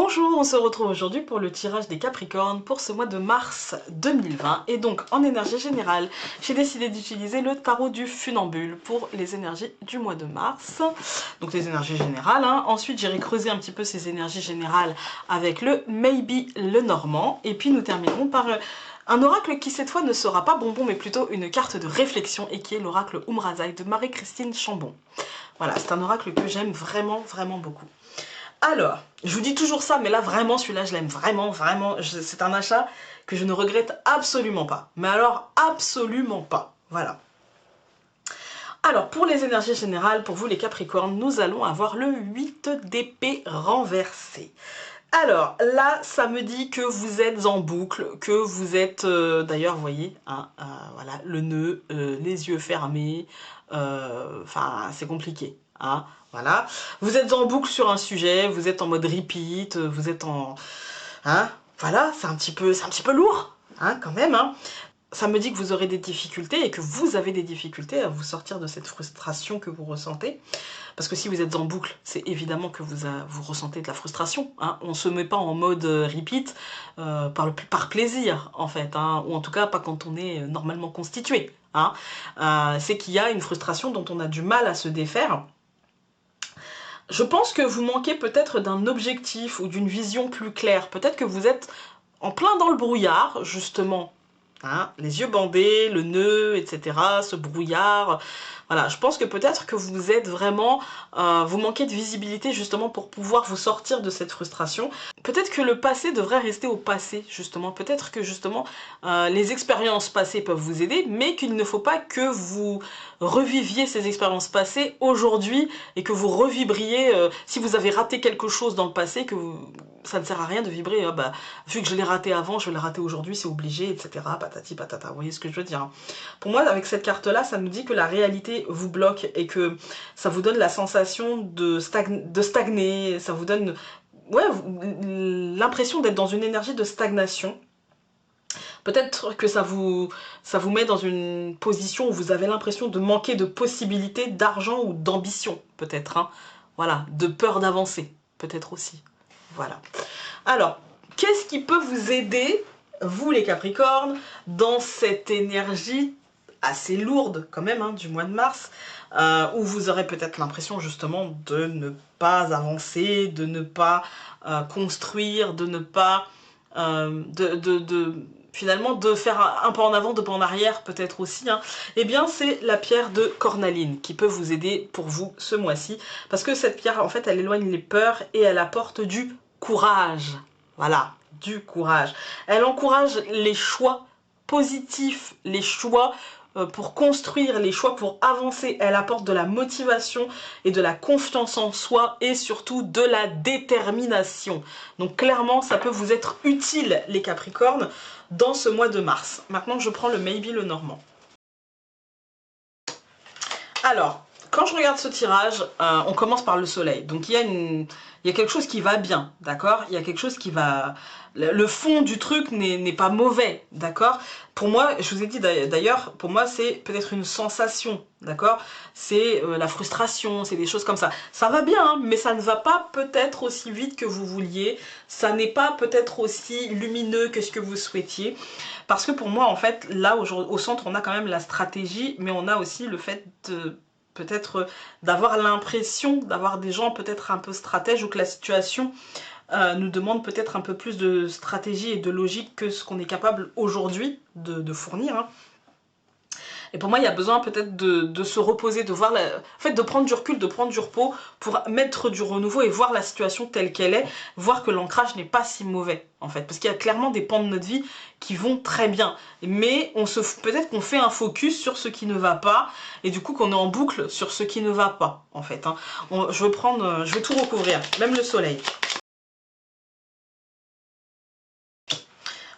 Bonjour, on se retrouve aujourd'hui pour le tirage des Capricornes pour ce mois de mars 2020. Et donc, en énergie générale, j'ai décidé d'utiliser le tarot du funambule pour les énergies du mois de mars. Donc les énergies générales. Ensuite, j'irai creuser un petit peu ces énergies générales avec le Maybe le Normand. Et puis nous terminerons par un oracle qui cette fois ne sera pas bonbon, mais plutôt une carte de réflexion et qui est l'oracle Umrazai de Marie-Christine Chambon. Voilà, c'est un oracle que j'aime vraiment, vraiment beaucoup. Alors, je vous dis toujours ça, mais là vraiment celui-là je l'aime vraiment, c'est un achat que je ne regrette absolument pas. Mais alors absolument pas, voilà. Alors pour les énergies générales, pour vous les Capricornes, nous allons avoir le 8 d'épée renversé. Alors là, ça me dit que vous êtes en boucle, que vous êtes, d'ailleurs vous voyez, voilà, le nœud, les yeux fermés, enfin c'est compliqué. Voilà, vous êtes en boucle sur un sujet, vous êtes en mode repeat, vous êtes en... voilà, c'est un petit peu lourd, quand même. Ça me dit que vous aurez des difficultés et que vous avez des difficultés à vous sortir de cette frustration que vous ressentez. Parce que si vous êtes en boucle, c'est évidemment que vous ressentez de la frustration. On ne se met pas en mode repeat par plaisir, en fait. Ou en tout cas, pas quand on est normalement constitué. C'est qu'il y a une frustration dont on a du mal à se défaire. Je pense que vous manquez peut-être d'un objectif ou d'une vision plus claire. Peut-être que vous êtes en plein dans le brouillard, justement. Les yeux bandés, le nœud, etc., ce brouillard. Voilà, je pense que peut-être que vous êtes vraiment... vous manquez de visibilité justement pour pouvoir vous sortir de cette frustration. Peut-être que le passé devrait rester au passé, justement. Peut-être que justement les expériences passées peuvent vous aider, mais qu'il ne faut pas que vous reviviez ces expériences passées aujourd'hui et que vous revibriez, si vous avez raté quelque chose dans le passé, que ça ne sert à rien de vibrer, vu que je l'ai raté avant, je vais le rater aujourd'hui, c'est obligé, etc. Patati patata, vous voyez ce que je veux dire. Pour moi, avec cette carte-là, ça nous dit que la réalité vous bloque et que ça vous donne la sensation de stagner, ça vous donne l'impression d'être dans une énergie de stagnation. Peut-être que ça vous met dans une position où vous avez l'impression de manquer de possibilités, d'argent ou d'ambition, peut-être. Voilà, de peur d'avancer, peut-être aussi. Voilà. Alors, qu'est-ce qui peut vous aider, vous les Capricornes, dans cette énergie assez lourde quand même du mois de mars, où vous aurez peut-être l'impression justement de ne pas avancer, de ne pas construire, de ne pas... finalement de faire un pas en avant, deux pas en arrière peut-être aussi, eh bien c'est la pierre de cornaline qui peut vous aider pour vous ce mois-ci, parce que cette pierre en fait elle éloigne les peurs et elle apporte du courage, voilà, du courage. Elle encourage les choix positifs, les choix pour construire, les choix pour avancer. Elle apporte de la motivation et de la confiance en soi et surtout de la détermination. Donc clairement, ça peut vous être utile, les Capricornes, dans ce mois de mars. Maintenant, je prends le Maybe le Normand. Alors, quand je regarde ce tirage, on commence par le soleil. Donc il y a quelque chose qui va bien, d'accord? Il y a quelque chose qui va... Le fond du truc n'est pas mauvais, d'accord? Pour moi, je vous ai dit d'ailleurs, pour moi c'est peut-être une sensation, d'accord? C'est la frustration, c'est des choses comme ça. Ça va bien, mais ça ne va pas peut-être aussi vite que vous vouliez. Ça n'est pas peut-être aussi lumineux que ce que vous souhaitiez. Parce que pour moi, en fait, là, au centre, on a quand même la stratégie, mais on a aussi le fait de peut-être d'avoir l'impression d'avoir des gens peut-être un peu stratèges, ou que la situation nous demande peut-être un peu plus de stratégie et de logique que ce qu'on est capable aujourd'hui de fournir. Et pour moi, il y a besoin peut-être de se reposer, de voir, en fait, de prendre du recul, de prendre du repos pour mettre du renouveau et voir la situation telle qu'elle est, voir que l'ancrage n'est pas si mauvais, en fait. Parce qu'il y a clairement des pans de notre vie qui vont très bien. Mais peut-être qu'on fait un focus sur ce qui ne va pas, et du coup qu'on est en boucle sur ce qui ne va pas, en fait. Je vais tout recouvrir, même le soleil.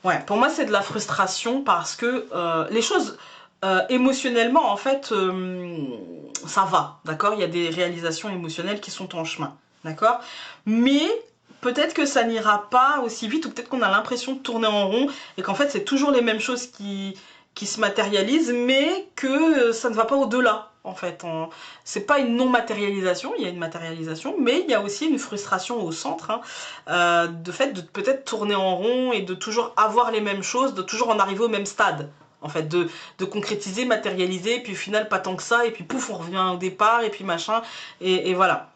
Ouais, pour moi c'est de la frustration parce que les choses émotionnellement en fait ça va, d'accord? Il y a des réalisations émotionnelles qui sont en chemin, d'accord? Mais peut-être que ça n'ira pas aussi vite, ou peut-être qu'on a l'impression de tourner en rond et qu'en fait c'est toujours les mêmes choses qui se matérialise, mais que ça ne va pas au-delà. En fait, c'est pas une non-matérialisation, il y a une matérialisation, mais il y a aussi une frustration au centre, hein, de fait de peut-être tourner en rond et de toujours avoir les mêmes choses, de toujours en arriver au même stade. En fait, de concrétiser, matérialiser, puis au final pas tant que ça, et puis pouf, on revient au départ, et puis machin, et voilà.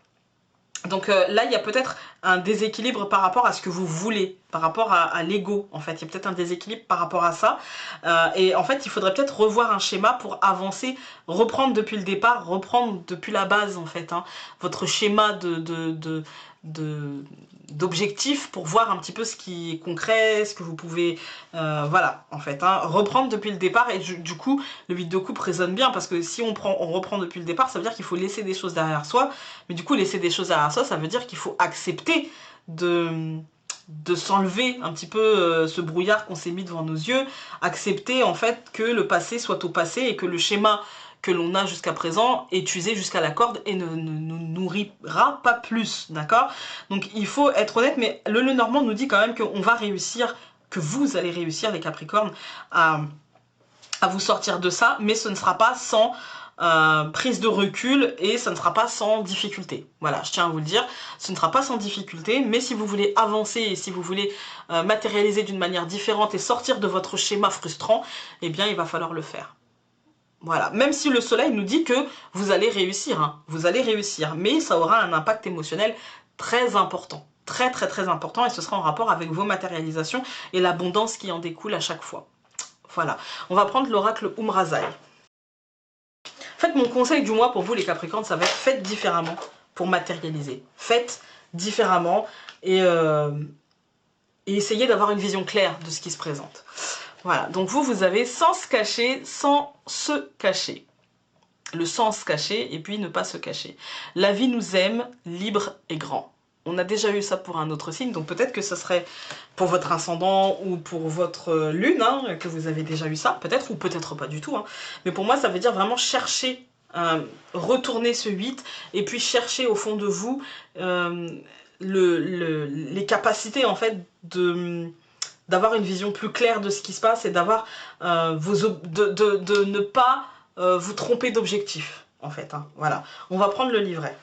Donc là, il y a peut-être un déséquilibre par rapport à ce que vous voulez, par rapport à l'ego, en fait. Il y a peut-être un déséquilibre par rapport à ça. Et en fait, il faudrait peut-être revoir un schéma pour avancer, reprendre depuis le départ, reprendre depuis la base, en fait, hein, votre schéma d'objectifs pour voir un petit peu ce qui est concret, ce que vous pouvez, voilà, en fait, hein, reprendre depuis le départ. Et du coup, le 8 de coupe résonne bien, parce que si on reprend depuis le départ, ça veut dire qu'il faut laisser des choses derrière soi, mais du coup, laisser des choses derrière soi, ça veut dire qu'il faut accepter de s'enlever un petit peu ce brouillard qu'on s'est mis devant nos yeux, accepter en fait que le passé soit au passé et que le schéma que l'on a jusqu'à présent est usé jusqu'à la corde et ne nous nourrira pas plus, d'accord? Donc il faut être honnête, mais le Lenormand nous dit quand même qu'on va réussir, que vous allez réussir les Capricornes à vous sortir de ça, mais ce ne sera pas sans prise de recul et ça ne sera pas sans difficulté. Voilà, je tiens à vous le dire, ce ne sera pas sans difficulté, mais si vous voulez avancer et si vous voulez matérialiser d'une manière différente et sortir de votre schéma frustrant, eh bien il va falloir le faire. Voilà, même si le soleil nous dit que vous allez réussir, hein, vous allez réussir, mais ça aura un impact émotionnel très important, très très très important, et ce sera en rapport avec vos matérialisations et l'abondance qui en découle à chaque fois. Voilà, on va prendre l'oracle Umrazaï. En fait, mon conseil du mois pour vous les Capricornes, ça va être faites différemment pour matérialiser. Faites différemment et essayez d'avoir une vision claire de ce qui se présente. Voilà, donc vous avez sans se cacher, sans se cacher. Le sans se cacher et puis ne pas se cacher. La vie nous aime, libre et grand. On a déjà eu ça pour un autre signe, donc peut-être que ce serait pour votre ascendant ou pour votre lune, hein, que vous avez déjà eu ça, peut-être, ou peut-être pas du tout. Hein. Mais pour moi, ça veut dire vraiment chercher, retourner ce 8, et puis chercher au fond de vous les capacités, en fait, d'avoir une vision plus claire de ce qui se passe et d'avoir de ne pas vous tromper d'objectif, en fait. Hein. Voilà, on va prendre le livret.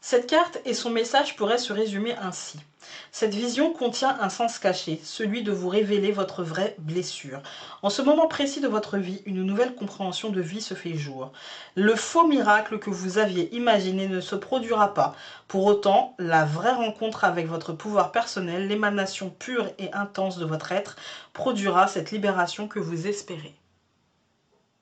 Cette carte et son message pourraient se résumer ainsi. Cette vision contient un sens caché, celui de vous révéler votre vraie blessure. En ce moment précis de votre vie, une nouvelle compréhension de vie se fait jour. Le faux miracle que vous aviez imaginé ne se produira pas. Pour autant, la vraie rencontre avec votre pouvoir personnel, l'émanation pure et intense de votre être, produira cette libération que vous espérez.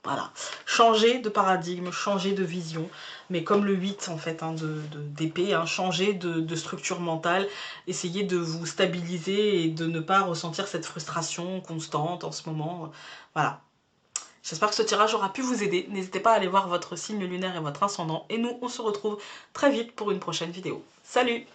Voilà, changer de paradigme, changer de vision, mais comme le 8 en fait hein, d'épée, hein, changer de structure mentale, essayez de vous stabiliser et de ne pas ressentir cette frustration constante en ce moment, voilà. J'espère que ce tirage aura pu vous aider, n'hésitez pas à aller voir votre signe lunaire et votre ascendant, et nous on se retrouve très vite pour une prochaine vidéo. Salut!